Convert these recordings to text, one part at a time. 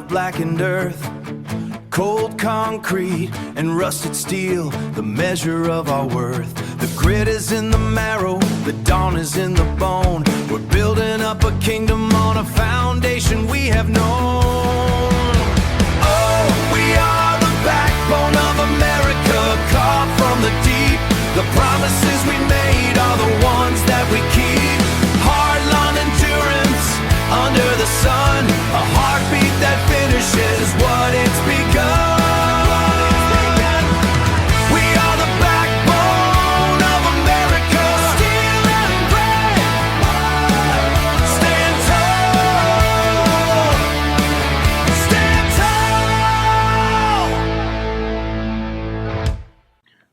of blackened earth, cold concrete and rusted steel, the measure of our worth. The grit is in the marrow, the dawn is in the bone. We're building up a kingdom on a foundation we have known. Oh, we are the backbone of America, carved from the deep. The promises we made are the ones that we keep. Hard-line endurance under the sun, a heartbeat that finishes what it's begun. We are the backbone of America, steel and gray. Stand tall. Stand tall.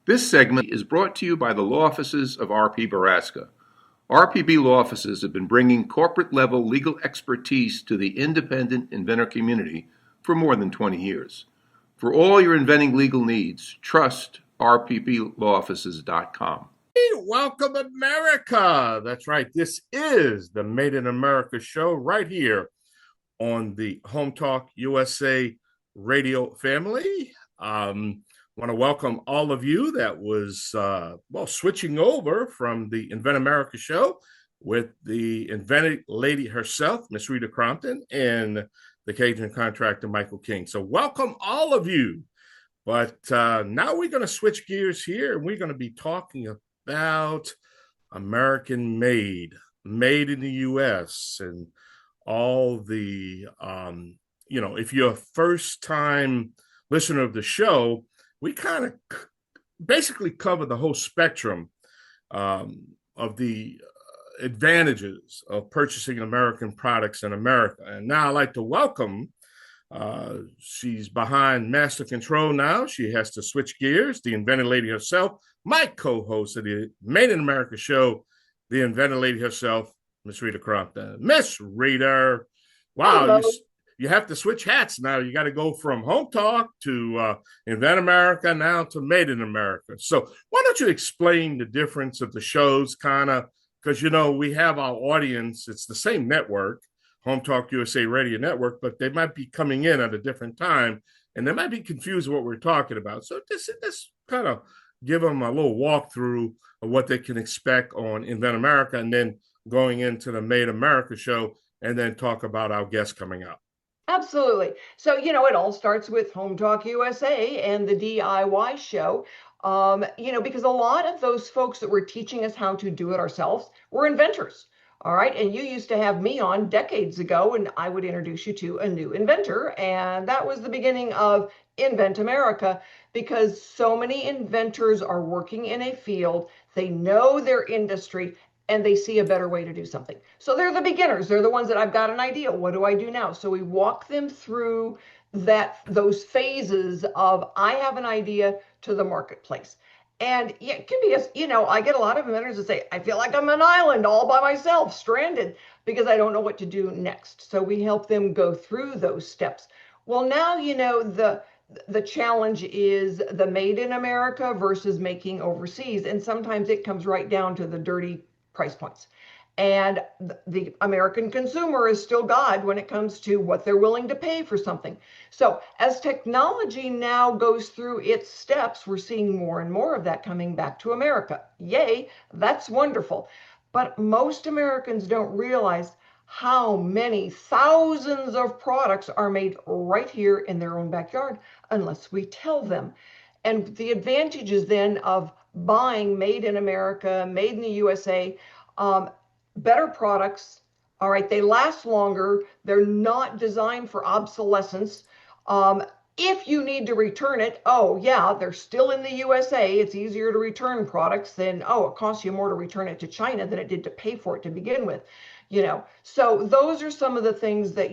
This segment is brought to you by the law offices of R.P. Baraska. RPB law offices have been bringing corporate-level legal expertise to the independent inventor community for more than 20 years. For all your inventing legal needs, trust rpblawoffices.com. Hey, welcome, America. That's right. This is the Made in America show right here on the Home Talk USA radio family. Want to welcome all of you that was, switching over from the Invent America show with the Inventor Lady herself, Miss Rita Crompton, and the Cajun contractor, Michael King. So welcome all of you. But now we're going to switch gears here, and we're going to be talking about American made in the U.S. and all the, if you're a first-time listener of the show, we kind of basically cover the whole spectrum of the advantages of purchasing American products in America. And now I'd like to welcome, she's behind Master Control now. She has to switch gears, the Inventor Lady herself, my co-host of the Made in America show, the Inventor Lady herself, Miss Rita Crompton. Miss Rita, wow, you have to switch hats now. You got to go from Home Talk to Invent America now to Made in America. So why don't you explain the difference of the shows, kind of, because, we have our audience. It's the same network, Home Talk USA Radio Network, but they might be coming in at a different time, and they might be confused what we're talking about. So this kind of give them a little walkthrough of what they can expect on Invent America, and then going into the Made America show, and then talk about our guests coming up. Absolutely. So, it all starts with Home Talk USA and the DIY show, because a lot of those folks that were teaching us how to do it ourselves were inventors. All right. And you used to have me on decades ago, and I would introduce you to a new inventor. And that was the beginning of Invent America, because so many inventors are working in a field. They know their industry, and they see a better way to do something. So they're the beginners. They're the ones that I've got an idea. What do I do now? So we walk them through those phases of I have an idea to the marketplace. And it can be, I get a lot of inventors that say, I feel like I'm an island all by myself, stranded, because I don't know what to do next. So we help them go through those steps. Well, now, the challenge is the made in America versus making overseas. And sometimes it comes right down to the dirty price points. And the American consumer is still God when it comes to what they're willing to pay for something. So as technology now goes through its steps, we're seeing more and more of that coming back to America. Yay, that's wonderful. But most Americans don't realize how many thousands of products are made right here in their own backyard unless we tell them. And the advantages then of buying made in America, made in the USA, better products. All right, they last longer. They're not designed for obsolescence. If you need to return it, they're still in the USA. It's easier to return products than, it costs you more to return it to China than it did to pay for it to begin with. So those are some of the things that,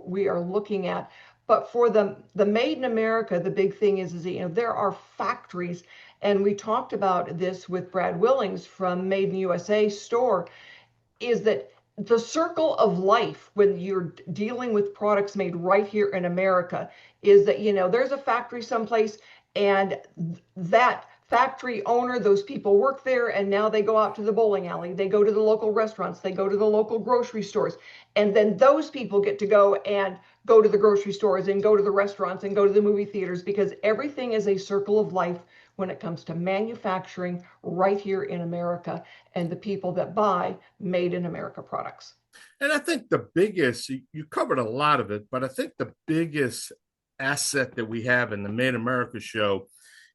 we are looking at. But for the made in America, the big thing is there are factories. And we talked about this with Brad Willings from Made in USA store, is that the circle of life when you're dealing with products made right here in America is that, there's a factory someplace, and that factory owner, those people work there, and now they go out to the bowling alley, they go to the local restaurants, they go to the local grocery stores, and then those people get to go to the grocery stores and go to the restaurants and go to the movie theaters, because everything is a circle of life when it comes to manufacturing right here in America, and the people that buy made in America products. And I think the biggest, you covered a lot of it, but I think the biggest asset that we have in the Made in America show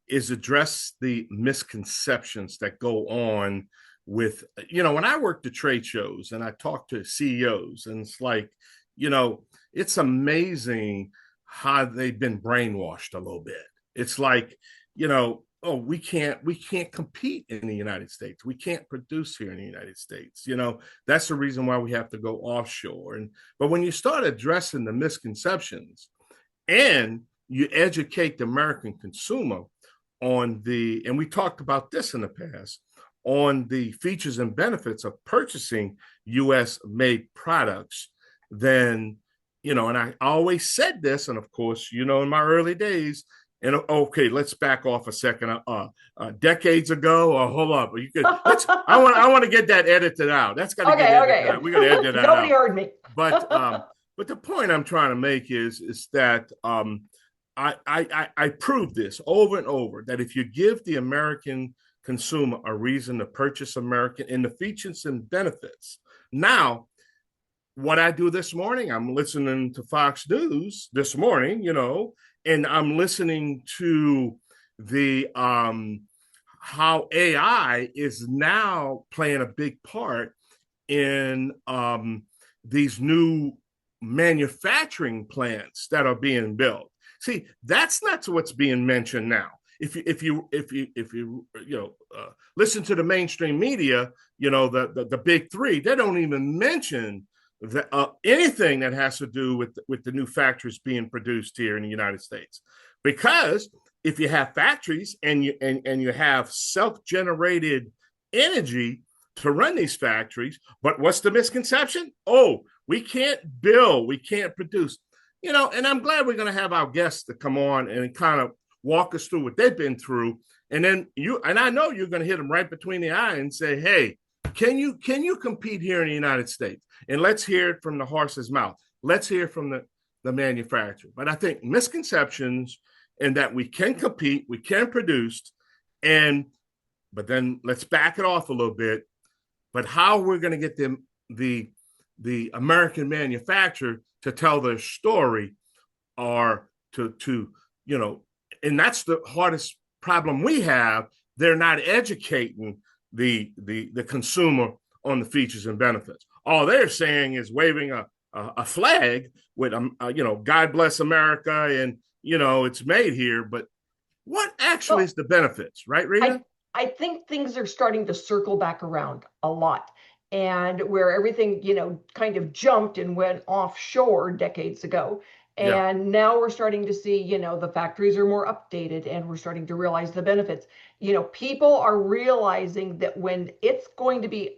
is address the misconceptions that go on with, when I worked at trade shows and I talk to CEOs, and it's like, it's amazing how they've been brainwashed a little bit. It's like, oh, we can't compete in the United States. We can't produce here in the United States. That's the reason why we have to go offshore. But when you start addressing the misconceptions and you educate the American consumer on and we talked about this in the past, on the features and benefits of purchasing US made products, then, and I always said this, and of course, in my early days, and okay, let's back off a second. Decades ago, hold up. I want to get that edited out. That's got to get edited out. We got to edit that out. Nobody heard me. But the point I'm trying to make is that I proved this over and over, that if you give the American consumer a reason to purchase American in the features and benefits. Now, what I do this morning, I'm listening to Fox News this morning, and I'm listening to the how AI is now playing a big part in these new manufacturing plants that are being built. See, that's not what's being mentioned now. If you listen to the mainstream media, the big three, they don't even mention anything that has to do with the new factories being produced here in the United States. Because if you have factories and you have self-generated energy to run these factories, but what's the misconception? Oh, we can't build, we can't produce. And I'm glad we're going to have our guests to come on and kind of walk us through what they've been through. And then I know you're going to hit them right between the eye and say, hey, can you compete here in the United States? And let's hear it from the horse's mouth. Let's hear from the manufacturer. But I think misconceptions, and that we can compete, we can produce, but then let's back it off a little bit. But how we're going to get the American manufacturer to tell their story, or to and that's the hardest problem we have. They're not educating the consumer on the features and benefits. All they're saying is waving a flag with God bless America, and it's made here. But what actually is the benefits, right, Rita? I think things are starting to circle back around a lot, and where everything kind of jumped and went offshore decades ago. And now we're starting to see, the factories are more updated, and we're starting to realize the benefits. People are realizing that when it's going to be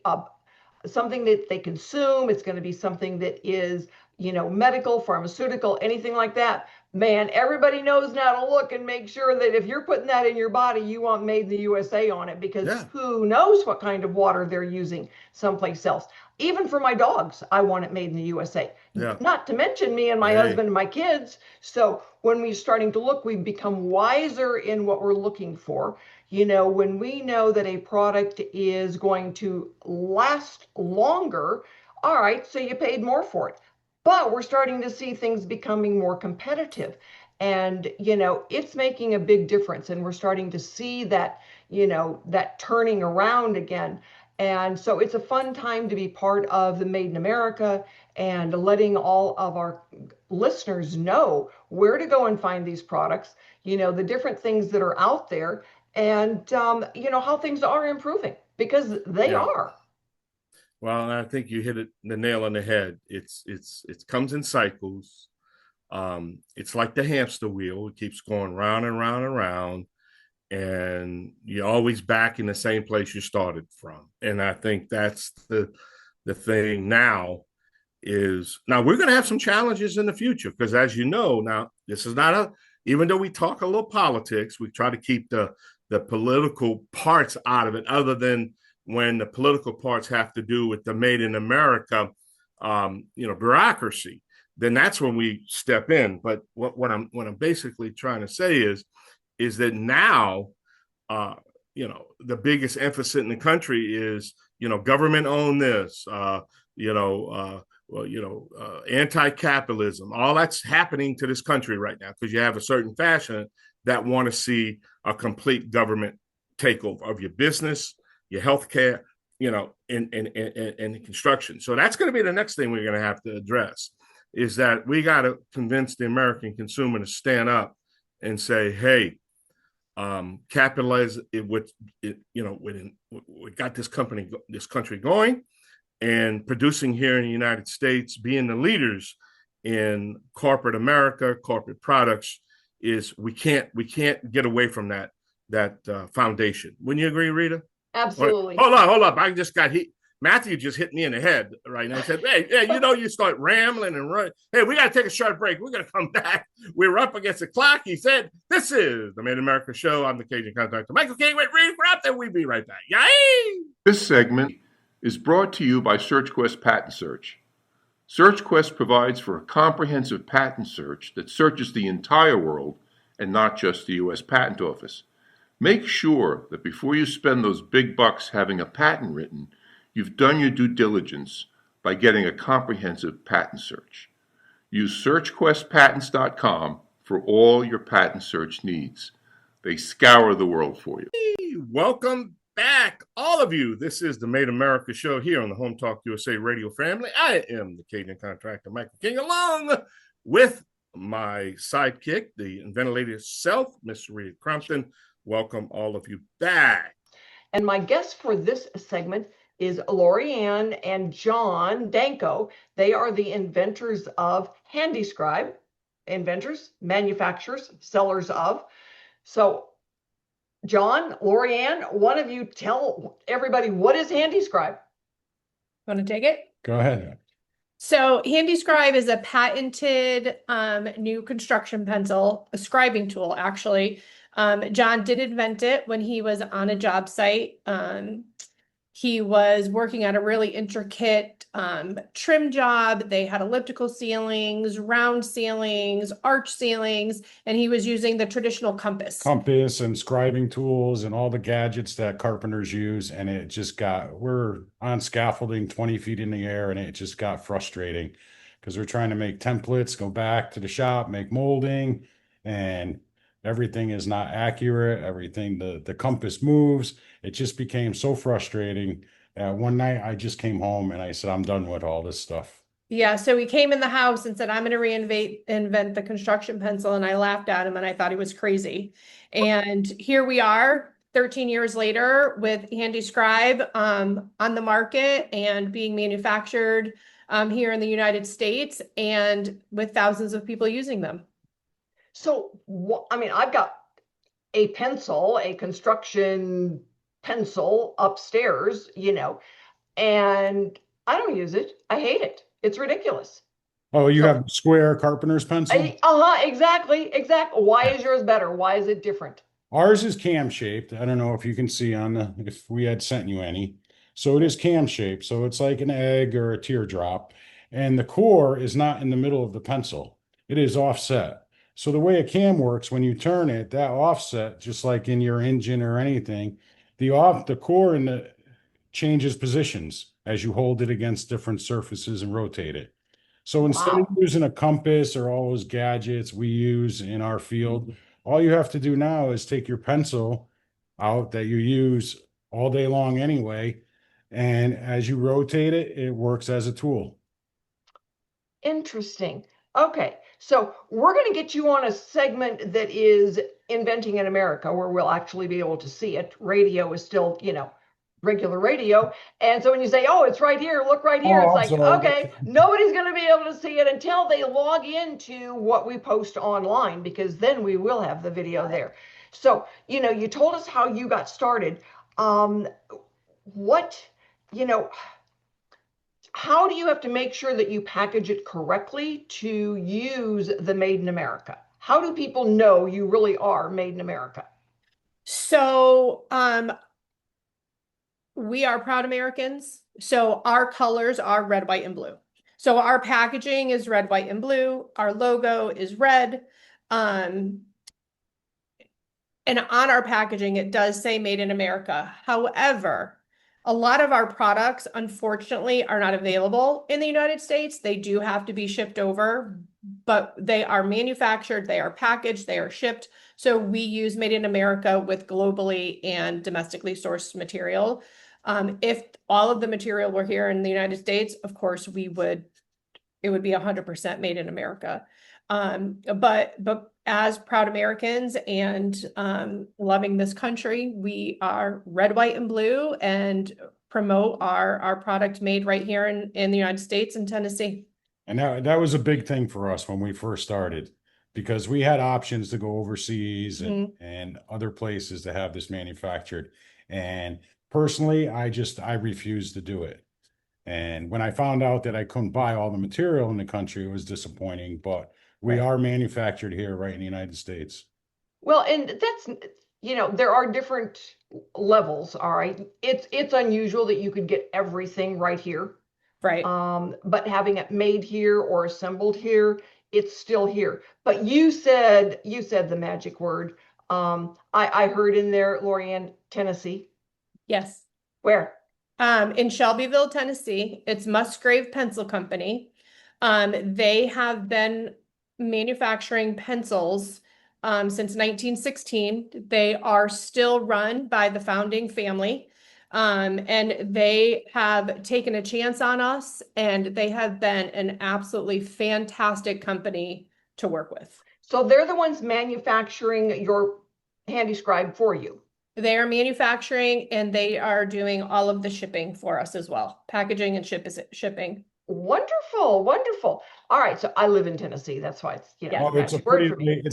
something that they consume, it's going to be something that is, medical, pharmaceutical, anything like that. Man, everybody knows now to look and make sure that if you're putting that in your body, you want made in the USA on it, because who knows what kind of water they're using someplace else. Even for my dogs, I want it made in the USA. Not to mention me and my husband and my kids. So when we're starting to look, we've become wiser in what we're looking for. When we know that a product is going to last longer, all right, so you paid more for it. But we're starting to see things becoming more competitive. And, it's making a big difference. And we're starting to see that, that turning around again. And so it's a fun time to be part of the Made in America, and letting all of our listeners know where to go and find these products, the different things that are out there, and, how things are improving, because they are. Well, I think you hit the nail on the head. It comes in cycles. It's like the hamster wheel. It keeps going round and round and round, and you're always back in the same place you started from. And I think that's the thing now. Now we're going to have some challenges in the future, because as you know, now this is not even though we talk a little politics, we try to keep the the political parts out of it, other than when the political parts have to do with the Made in America, bureaucracy. Then that's when we step in. But what I'm basically trying to say is that now, the biggest emphasis in the country is, government own this, anti-capitalism. All that's happening to this country right now because you have a certain faction that want to see a complete government takeover of your business, your healthcare, and construction. So that's going to be the next thing we're going to have to address, is that we got to convince the American consumer to stand up and say, hey, capitalize it with it, we got this country going and producing here in the United States, being the leaders in corporate America, corporate products, is we can't get away from that foundation. Wouldn't you agree, Rita? Absolutely. Hold up. I just got hit. Matthew just hit me in the head right now. I said, hey, you start rambling and running. Hey, we got to take a short break. We're going to come back. We're up against the clock. He said, this is the Made in America Show. I'm the Cajun contractor, Michael King with Rita Crompton. We'll be right back. Yay! This segment is brought to you by SearchQuest Patent Search. SearchQuest provides for a comprehensive patent search that searches the entire world and not just the U.S. Patent Office. Make sure that before you spend those big bucks having a patent written, you've done your due diligence by getting a comprehensive patent search. Use SearchQuestPatents.com for all your patent search needs. They scour the world for you. Hey, welcome back, all of you. This is the Made America Show here on the Home Talk USA radio family. I am the Cajun contractor, Michael King, along with my sidekick, the Inventor Lady herself, Miss Rita Crompton. Welcome all of you back. And my guest for this segment is Lori-Ann and John Danko. They are the inventors of HandyScribe. Inventors, manufacturers, sellers of. So, John, Lori-Ann, one of you tell everybody, what is HandyScribe? Want to take it? Go ahead. So HandyScribe is a patented new construction pencil, a scribing tool, actually. John did invent it when he was on a job site. He was working on a really intricate trim job. They had elliptical ceilings, round ceilings, arch ceilings, and he was using the traditional compass. Compass and scribing tools and all the gadgets that carpenters use. And it just we're on scaffolding 20 feet in the air, and it just got frustrating because we're trying to make templates, go back to the shop, make molding, and everything is not accurate. Everything, the compass moves. It just became so frustrating. One night I just came home and I said, I'm done with all this stuff. Yeah, so he came in the house and said, I'm going to invent the construction pencil. And I laughed at him and I thought he was crazy. And here we are 13 years later with HandyScribe on the market and being manufactured here in the United States and with thousands of people using them. So, I've got a pencil, a construction pencil upstairs, and I don't use it. I hate it. It's ridiculous. Oh, you have square carpenter's pencil? Exactly. Why is yours better? Why is it different? Ours is cam shaped. I don't know if you can see if we had sent you any. So it is cam shaped. So it's like an egg or a teardrop. And the core is not in the middle of the pencil. It is offset. So the way a cam works, when you turn it, that offset, just like in your engine or anything, the core changes positions as you hold it against different surfaces and rotate it. So instead of using a compass or all those gadgets we use in our field, all you have to do now is take your pencil out that you use all day long anyway, and as you rotate it, it works as a tool. Interesting. Okay, so we're going to get you on a segment that is Inventing in America, where we'll actually be able to see it. Radio is still, regular radio. And so when you say, oh, it's right here, look right here, it's like, okay, nobody's going to be able to see it until they log into what we post online, because then we will have the video there. So, you told us how you got started. How do you have to make sure that you package it correctly to use the Made in America? How do people know you really are Made in America? So, we are proud Americans. So our colors are red, white, and blue. So our packaging is red, white, and blue. Our logo is red. And on our packaging, it does say Made in America. However, a lot of our products, unfortunately, are not available in the United States. They do have to be shipped over, but they are manufactured, they are packaged, they are shipped. So we use Made in America with globally and domestically sourced material. If all of the material were here in the United States, of course, it would be 100% Made in America. But as proud Americans and loving this country, we are red, white, and blue, and promote our product made right here in the United States and Tennessee. And that was a big thing for us when we first started, because we had options to go overseas and other places to have this manufactured. And personally, I refused to do it. And when I found out that I couldn't buy all the material in the country, it was disappointing, but we are manufactured here right in the United States. Well, and that's, there are different levels, all right? It's unusual that you could get everything right here. Right. But having it made here or assembled here, it's still here. But you said the magic word. I heard in there, Lorianne, Tennessee. Yes. Where? In Shelbyville, Tennessee. It's Musgrave Pencil Company. They have been manufacturing pencils since 1916. They are still run by the founding family. And they have taken a chance on us, and they have been an absolutely fantastic company to work with. So they're the ones manufacturing your HandyScribe for you. They are manufacturing, and they are doing all of the shipping for us as well. Packaging and shipping. Wonderful, wonderful. All right, so I live in Tennessee. That's why it's It's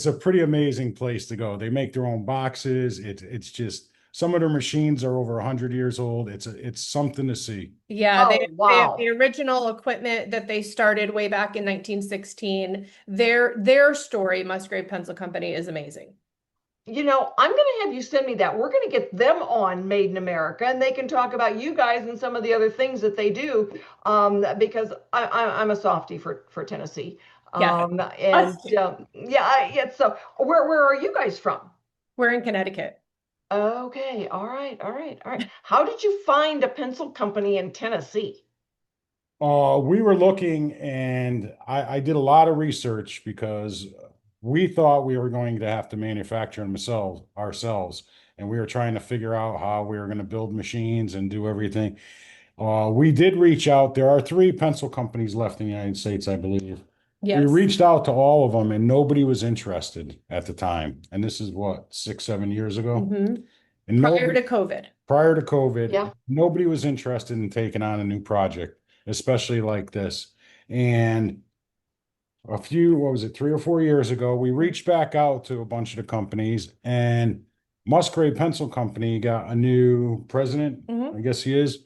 a pretty amazing place to go. They make their own boxes. It's just, some of their machines are over 100 years old. It's something to see. Yeah, Oh, they wow. have the original equipment that they started way back in 1916. Their story, Musgrave Pencil Company, is amazing. I'm going to have you send me that. We're going to get them on Made in America, and they can talk about you guys and some of the other things that they do, because I'm a softie for Tennessee. Yeah. So where are you guys from? We're in Connecticut. Okay, all right. How did you find a pencil company in Tennessee? We were looking, and I did a lot of research because we thought we were going to have to manufacture them ourselves, and we were trying to figure out how we were going to build machines and do everything. We did reach out. There are 3 pencil companies left in the United States, I believe. Yes. We reached out to all of them, and nobody was interested at the time. And this is what, 6-7 years ago? Mhm. And Prior to COVID. Prior to COVID, Yeah. nobody was interested in taking on a new project, especially like this. And what was it, 3 or 4 years ago, we reached back out to a bunch of the companies, and Musgrave Pencil Company got a new president, I guess he is.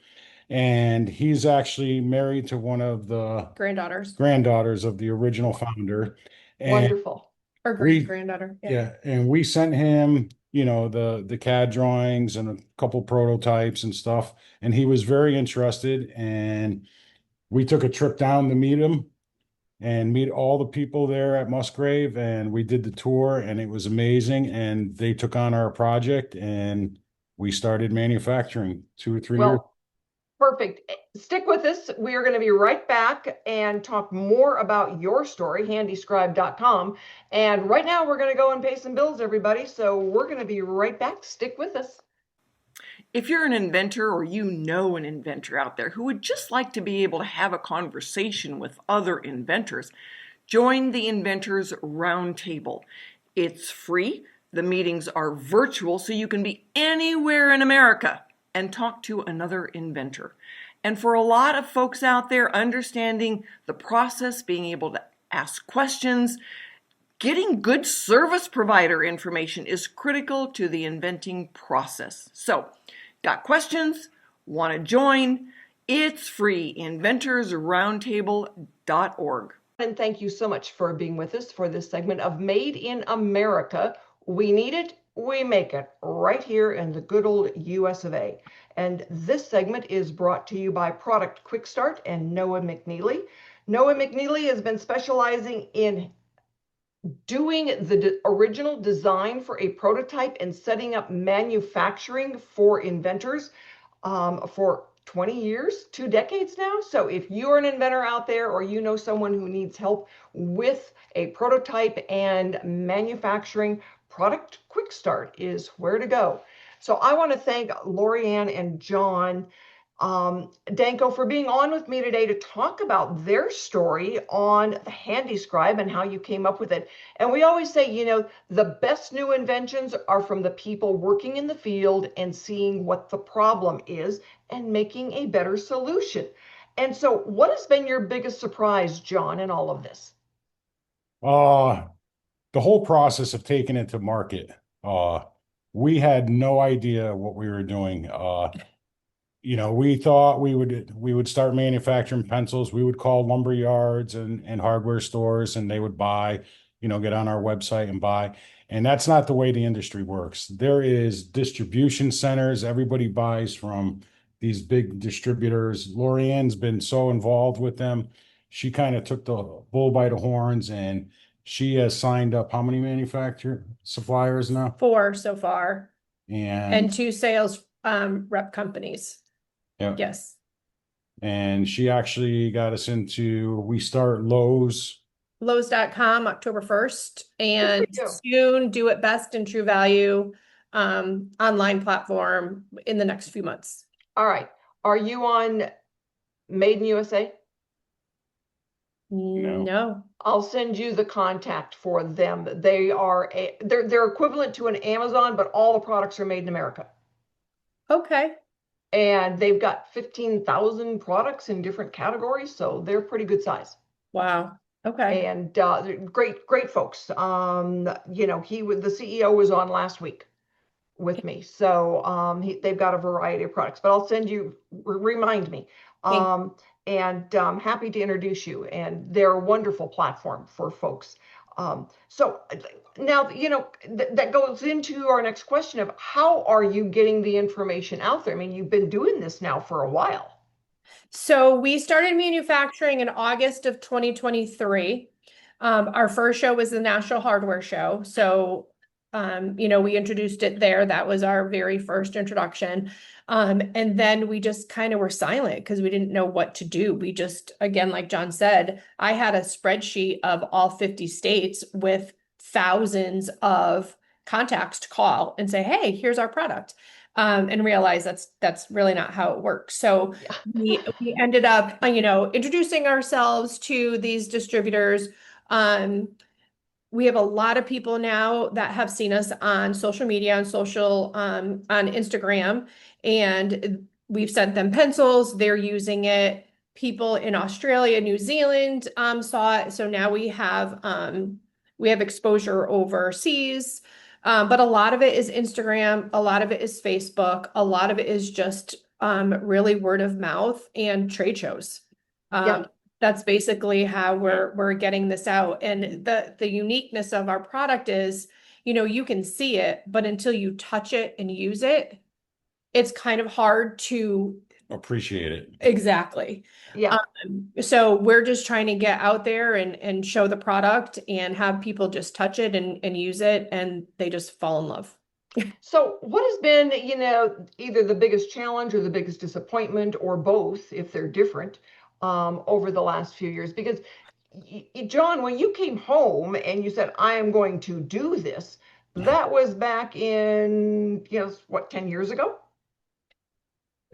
And he's actually married to one of the granddaughters of the original founder. And Wonderful. Or great granddaughter. yeah, and we sent him, the CAD drawings and a couple prototypes and stuff, and he was very interested. And we took a trip down to meet him and meet all the people there at Musgrave, and we did the tour, and it was amazing. And they took on our project, and we started manufacturing 2 or 3 years. Perfect. Stick with us. We are going to be right back and talk more about your story, HandyScribe.com. And right now we're going to go and pay some bills, everybody. So we're going to be right back. Stick with us. If you're an inventor, or you know an inventor out there who would just like to be able to have a conversation with other inventors, join the Inventors Roundtable. It's free. The meetings are virtual, so you can be anywhere in America and talk to another inventor. And for a lot of folks out there, understanding the process, being able to ask questions, getting good service provider information is critical to the inventing process. So, got questions? Want to join? It's free, inventorsroundtable.org. And thank you so much for being with us for this segment of Made in America. We need it, We make it right here in the good old US of A. And this segment is brought to you by Product Quick Start and Noah McNeely. Noah McNeely has been specializing in doing the original design for a prototype and setting up manufacturing for inventors for 20 years, 2 decades now. So if you're an inventor out there, or you know someone who needs help with a prototype and manufacturing, Product Quick Start is where to go. So I want to thank Lorianne and John Danko for being on with me today to talk about their story on the HandyScribe and how you came up with it. And we always say, the best new inventions are from the people working in the field and seeing what the problem is and making a better solution. And so what has been your biggest surprise, John, in all of this? The whole process of taking it to market. We had no idea what we were doing. We thought we would start manufacturing pencils. We would call lumber yards and hardware stores, and they would buy, get on our website and buy. And that's not the way the industry works. There is distribution centers. Everybody buys from these big distributors. Lorianne's been so involved with them. She kind of took the bull by the horns, and she has signed up how many manufacturer suppliers now? 4 so far, And and 2 sales rep companies. yeah. Yes. And she actually got us into, we start Lowe's. Lowes.com, October 1st, and Good for soon Do It Best and True Value online platform in the next few months. All right. Are you on Made in USA? No. I'll send you the contact for them. They're equivalent to an Amazon, but all the products are made in America. Okay. And they've got 15,000 products in different categories, so they're pretty good size. Wow. Okay. And great folks. The CEO was on last week with me, so they've got a variety of products. But I'll send you. Remind me. And happy to introduce you. And they're a wonderful platform for folks. So now, that goes into our next question of how are you getting the information out there? I mean, you've been doing this now for a while. So we started manufacturing in August of 2023. Our first show was the National Hardware Show. So, we introduced it there. That was our very first introduction. And then we just kind of were silent because we didn't know what to do. We just, again, like John said, I had a spreadsheet of all 50 states with thousands of contacts to call and say, hey, here's our product. And realize that's really not how it works. So we ended up, introducing ourselves to these distributors. We have a lot of people now that have seen us on social media, on Instagram, and we've sent them pencils. They're using it. People in Australia, New Zealand saw it. So now we have exposure overseas. But a lot of it is Instagram, a lot of it is Facebook, a lot of it is just really word of mouth and trade shows. That's basically how we're getting this out. And the uniqueness of our product is, you can see it, but until you touch it and use it, it's kind of hard to appreciate it. Exactly. Yeah. So we're just trying to get out there and show the product and have people just touch it and use it, and they just fall in love. So what has been, either the biggest challenge or the biggest disappointment, or both, if they're different, over the last few years? Because John, when you came home and you said, I am going to do this, that was back in, 10 years ago?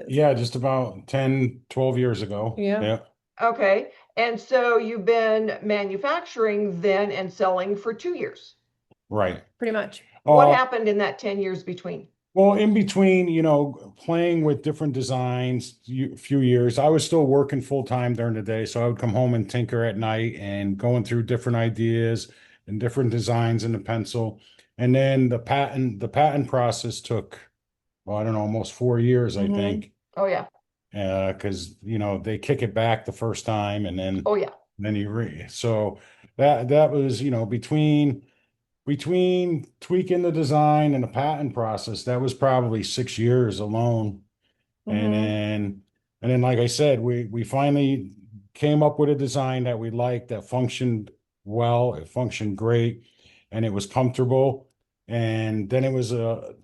Yeah, just about 10, 12 years ago. Yeah. Okay. And so you've been manufacturing then and selling for 2 years. Right. Pretty much. What happened in that 10 years between? Well, in between, playing with different designs, few years, I was still working full time during the day. So I would come home and tinker at night and going through different ideas and different designs in the pencil. And then the patent process took, well, I don't know, almost 4 years, I think. Oh, yeah. Because, they kick it back the first time and then, Oh, yeah. then so that was, between between tweaking the design and the patent process, that was probably 6 years alone. And Mhm. then, like I said, we finally came up with a design that we liked, that functioned well, it functioned great, and it was comfortable. And then it was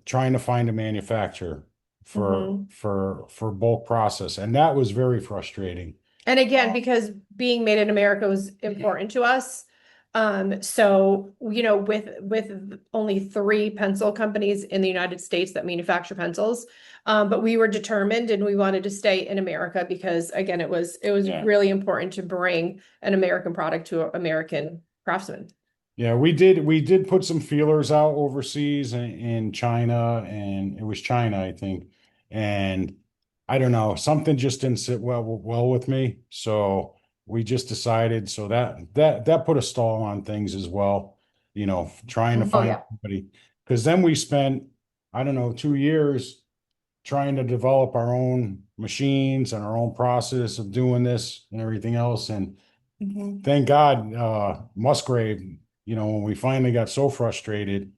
trying to find a manufacturer Mhm. for bulk process, and that was very frustrating. And again, because being made in America was important to us. So, with only 3 pencil companies in the United States that manufacture pencils, but we were determined and we wanted to stay in America because again, it was Yeah. really important to bring an American product to American craftsmen. Yeah, we did put some feelers out overseas in China, and it was China, I think. And I don't know, something just didn't sit well with me. So we just decided, so that put a stall on things as well, trying to Oh find yeah. somebody. Because then we spent, I don't know, 2 years trying to develop our own machines and our own process of doing this and everything else. And thank God, Musgrave, when we finally got so frustrated,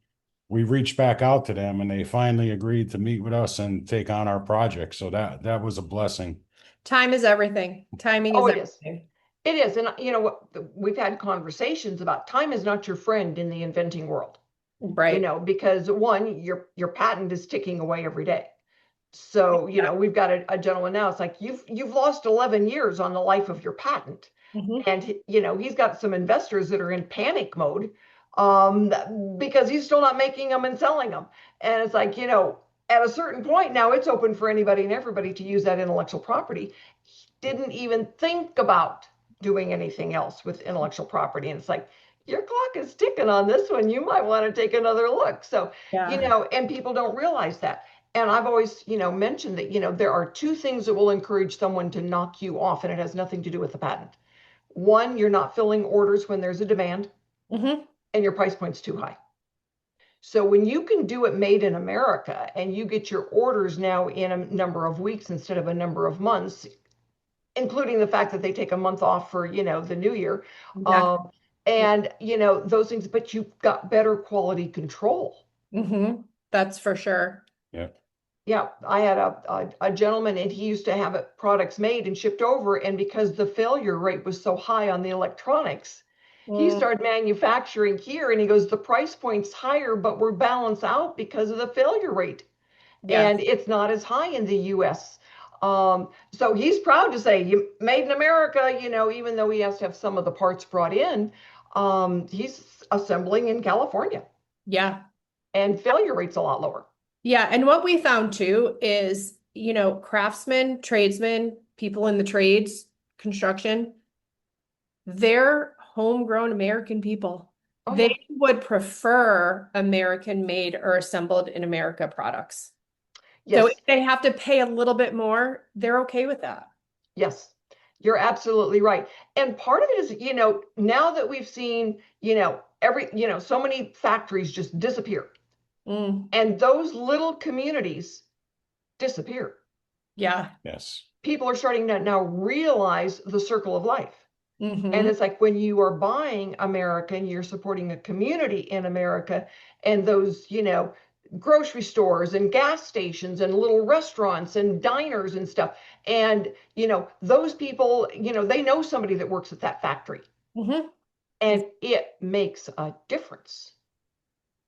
we reached back out to them and they finally agreed to meet with us and take on our project. So that was a blessing. Time is everything. Timing Oh, is it is. everything. It is. And you know what? We've had conversations about time is not your friend in the inventing world, Right. because one, your patent is ticking away every day. So, we've got a gentleman now. It's like you've lost 11 years on the life of your patent. Mhm. And he's got some investors that are in panic mode, because he's still not making them and selling them. And it's like, at a certain point now, it's open for anybody and everybody to use that intellectual property. He didn't even think about doing anything else with intellectual property. And it's like, your clock is ticking on this one. You might want to take another look. So, Yeah. and people don't realize that. And I've always, mentioned that, there are 2 things that will encourage someone to knock you off, and it has nothing to do with the patent. One, you're not filling orders when there's a demand, Mhm. and your price point's too high. So when you can do it made in America and you get your orders now in a number of weeks instead of a number of months, including the fact that they take a month off for, the new year, Exactly. and, those things, but you've got better quality control. That's for sure. Yeah. Yeah, I had a gentleman, and he used to have products made and shipped over, and because the failure rate was so high on the electronics, he Mm, started manufacturing here, and he goes, the price point's higher, but we're balanced out because of the failure rate, yes. and it's not as high in the US. So he's proud to say, you made in America, even though he has to have some of the parts brought in, he's assembling in California, Yeah. and failure rate's a lot lower. Yeah. And what we found too is, craftsmen, tradesmen, people in the trades, construction, they're homegrown American people. Oh yeah. They would prefer American made or assembled in America products. So if Yes. they have to pay a little bit more, they're okay with that. Yes, you're absolutely right. And part of it is, now that we've seen, so many factories just disappear, Mm, and those little communities disappear. yeah. Yes. People are starting to now realize the circle of life. And Hmm. it's like when you are buying American, you're supporting a community in America, and those, grocery stores and gas stations and little restaurants and diners and stuff. And, those people, they know somebody that works at that factory, Hmm. and it makes a difference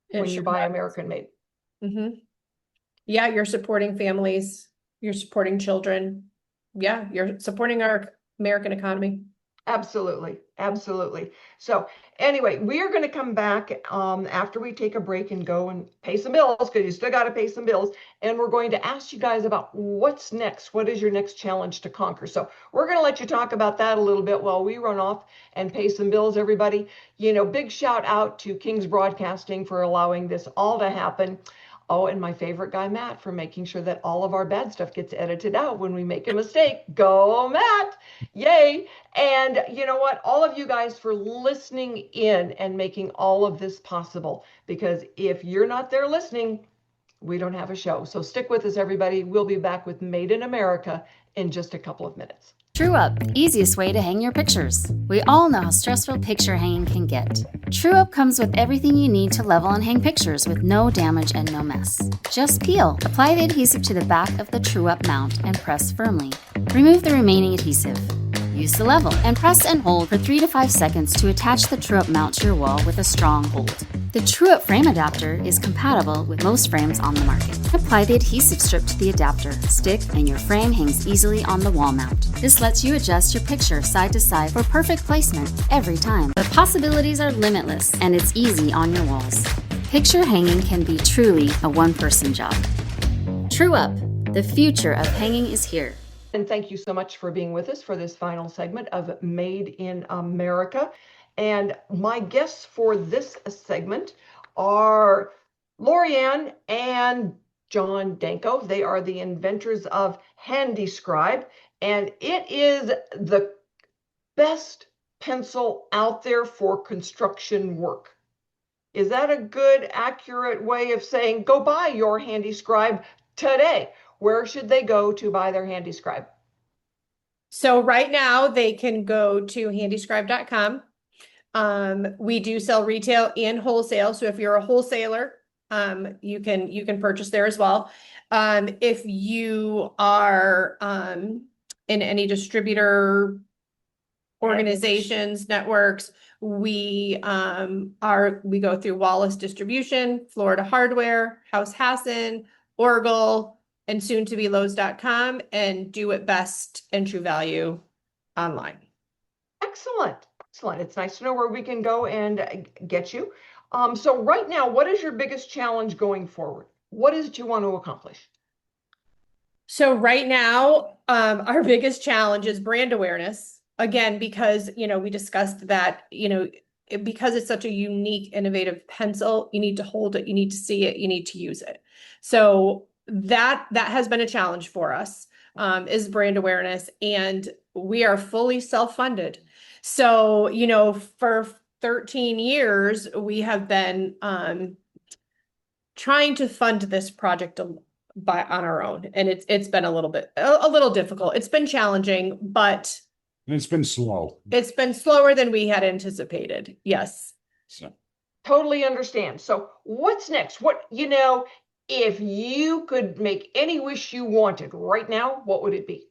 It when you sure buy does. American made. Hmm. Yeah, you're supporting families, you're supporting children. Yeah, you're supporting our American economy. Absolutely, absolutely. So anyway, we are going to come back after we take a break and go and pay some bills, because you still got to pay some bills. And we're going to ask you guys about what's next. What is your next challenge to conquer? So we're going to let you talk about that a little bit while we run off and pay some bills, everybody. Big shout out to King's Broadcasting for allowing this all to happen. Oh, and my favorite guy, Matt, for making sure that all of our bad stuff gets edited out when we make a mistake. Go, Matt! Yay! And you know what? All of you guys for listening in and making all of this possible. Because if you're not there listening, we don't have a show. So stick with us, everybody. We'll be back with Made in America in just a couple of minutes. True Up, the easiest way to hang your pictures. We all know how stressful picture hanging can get. True Up comes with everything you need to level and hang pictures with no damage and no mess. Just peel, apply the adhesive to the back of the True Up mount and press firmly. Remove the remaining adhesive. Use the level and press and hold for 3 to 5 seconds to attach the True Up mount to your wall with a strong hold. The True Up frame adapter is compatible with most frames on the market. Apply the adhesive strip to the adapter, stick, and your frame hangs easily on the wall mount. This lets you adjust your picture side to side for perfect placement every time. The possibilities are limitless, and it's easy on your walls. Picture hanging can be truly a one-person job. True Up, the future of hanging is here. And thank you so much for being with us for this final segment of Made in America. And my guests for this segment are Lorianne and John Danko. They are the inventors of HandyScribe, and it is the best pencil out there for construction work. Is that a good, accurate way of saying go buy your HandyScribe today? Where should they go to buy their HandyScribe? So right now they can go to handyscribe.com. We do sell retail and wholesale. So if you're a wholesaler, you can purchase there as well. If you are in any distributor organizations, networks, we go through Wallace Distribution, Florida Hardware, House Hassan, Oracle, and soon to be Lowe's.com, and Do It Best and True Value online. Excellent. Excellent. It's nice to know where we can go and get you. So right now, what is your biggest challenge going forward? What is it you want to accomplish? So right now, our biggest challenge is brand awareness. Again, because, we discussed that, because it's such a unique, innovative pencil, you need to hold it, you need to see it, you need to use it. So that has been a challenge for us, is brand awareness, and we are fully self-funded. So, for 13 years, we have been trying to fund this project on our own, and it's been a little difficult. It's been challenging, but it's been slow. It's been slower than we had anticipated. Yes. So. Totally understand. So what's next? If you could make any wish you wanted right now, what would it be?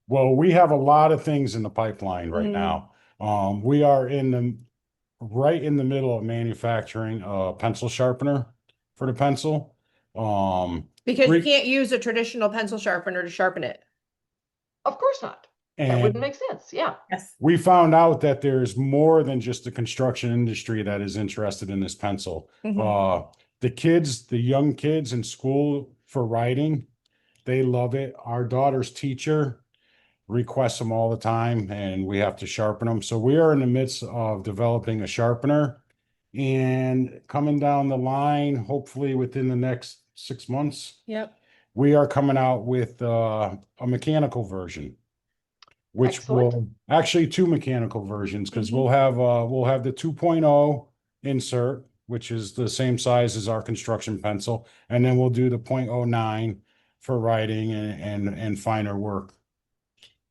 Well, we have a lot of things in the pipeline right now. We are right in the middle of manufacturing a pencil sharpener for the pencil. Because you can't use a traditional pencil sharpener to sharpen it. Of course not. That wouldn't make sense. Yeah. Yes. We found out that there's more than just the construction industry that is interested in this pencil. The young kids in school for writing, they love it. Our daughter's teacher requests them all the time, and we have to sharpen them. So we are in the midst of developing a sharpener, and coming down the line, hopefully within the next 6 months, we are coming out with a mechanical version, which Excellent. will actually 2 mechanical versions, because we'll have the 2.0 insert, which is the same size as our construction pencil, and then we'll do the 0.09 for writing and finer work.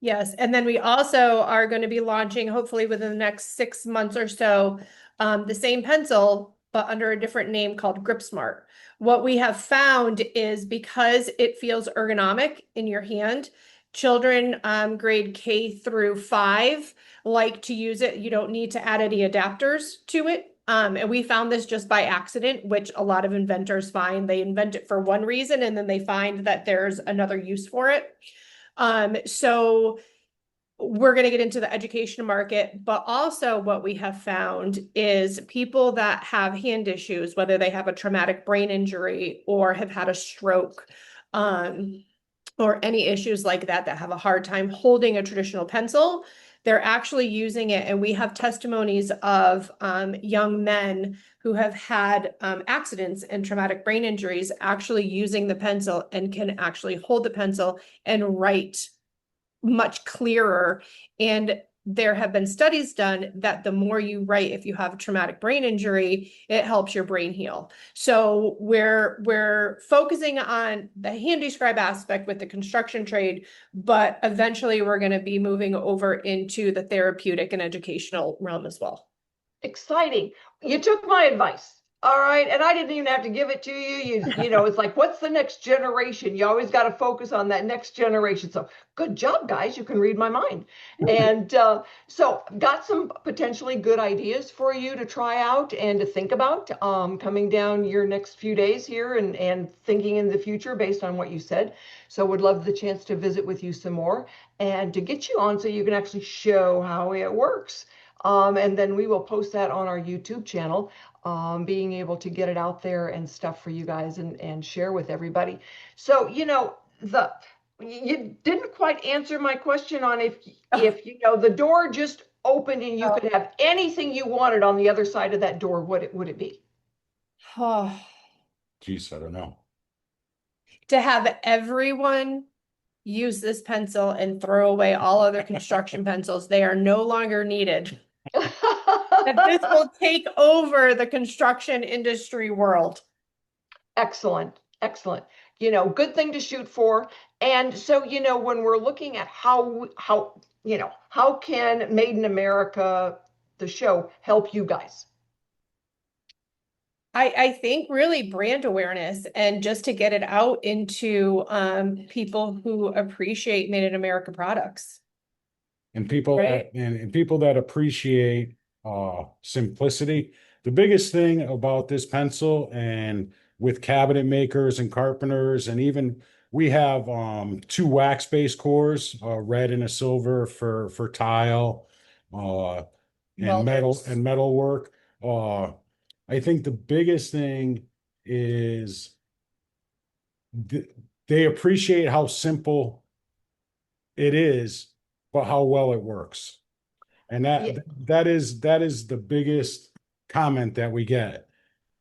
Yes, and then we also are going to be launching, hopefully within the next 6 months or so, the same pencil, but under a different name called Grip Smart. What we have found is, because it feels ergonomic in your hand, children grade K through 5 like to use it. You don't need to add any adapters to it. And we found this just by accident, which a lot of inventors find. They invent it for one reason, and then they find that there's another use for it. So we're going to get into the education market, but also what we have found is people that have hand issues, whether they have a traumatic brain injury or have had a stroke, or any issues like that have a hard time holding a traditional pencil, they're actually using it. And we have testimonies of young men who have had accidents and traumatic brain injuries actually using the pencil, and can actually hold the pencil and write much clearer. And there have been studies done that the more you write, if you have a traumatic brain injury, it helps your brain heal. So we're focusing on the HandyScribe aspect with the construction trade, but eventually we're going to be moving over into the therapeutic and educational realm as well. Exciting. You took my advice. All right. And I didn't even have to give it to you. You know, it's like, what's the next generation? You always got to focus on that next generation. So good job, guys. You can read my mind. And so got some potentially good ideas for you to try out and to think about coming down your next few days here and thinking in the future based on what you said. So would love the chance to visit with you some more and to get you on so you can actually show how it works. And then we will post that on our YouTube channel, being able to get it out there and stuff for you guys and share with everybody. So, you know, you didn't quite answer my question on if you know, the door just opened and you could have anything you wanted on the other side of that door, what would it be? Oh, Geez, I don't know. to have everyone use this pencil and throw away all other construction pencils. They are no longer needed. That this will take over the construction industry world. Excellent. Excellent. You know, good thing to shoot for. And so, you know, when we're looking at how can Made in America, the show, help you guys? I think really brand awareness and just to get it out into people who appreciate Made in America products. And people Right. and people that appreciate simplicity. The biggest thing about this pencil, and with cabinet makers and carpenters, and even we have 2 wax-based cores, red and a silver for tile, and Welders. metal work. I think the biggest thing is they appreciate how simple it is, but how well it works. And that is the biggest comment that we get.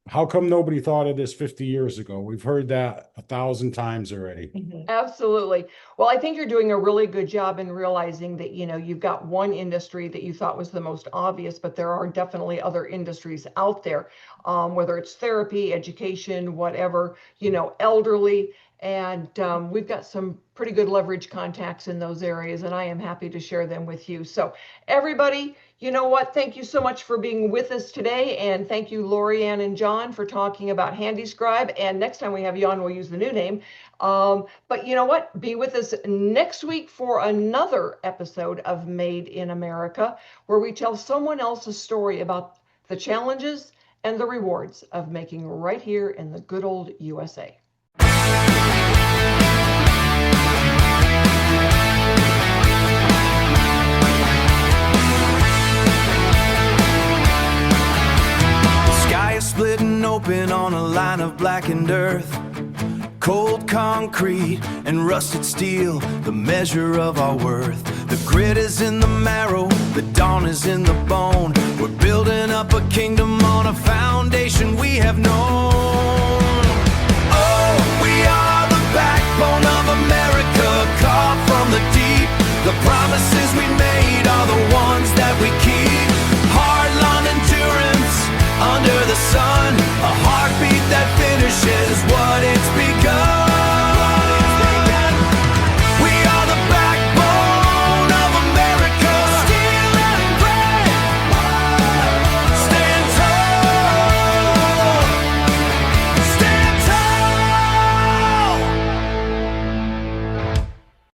How come nobody thought of this 50 years ago? We've heard that 1,000 times already. Absolutely. Well, I think you're doing a really good job in realizing that, you know, you've got one industry that you thought was the most obvious, but there are definitely other industries out there, whether it's therapy, education, whatever, you know, elderly. And we've got some pretty good leverage contacts in those areas, and I am happy to share them with you. So everybody, you know what? Thank you so much for being with us today. And thank you, Lori Ann and John, for talking about HandyScribe. And next time we have you on, we'll use the new name. But you know what? Be with us next week for another episode of Made in America, where we tell someone else's story about the challenges and the rewards of making right here in the good old USA. Splitting open on a line of blackened earth, cold concrete and rusted steel, the measure of our worth. The grit is in the marrow, the dawn is in the bone. We're building up a kingdom on a foundation we have known. Oh, we are the backbone of America, called from the deep. The promises we made are the ones that we keep. Hard-long endurance under the sun, a heartbeat that finishes what it's been.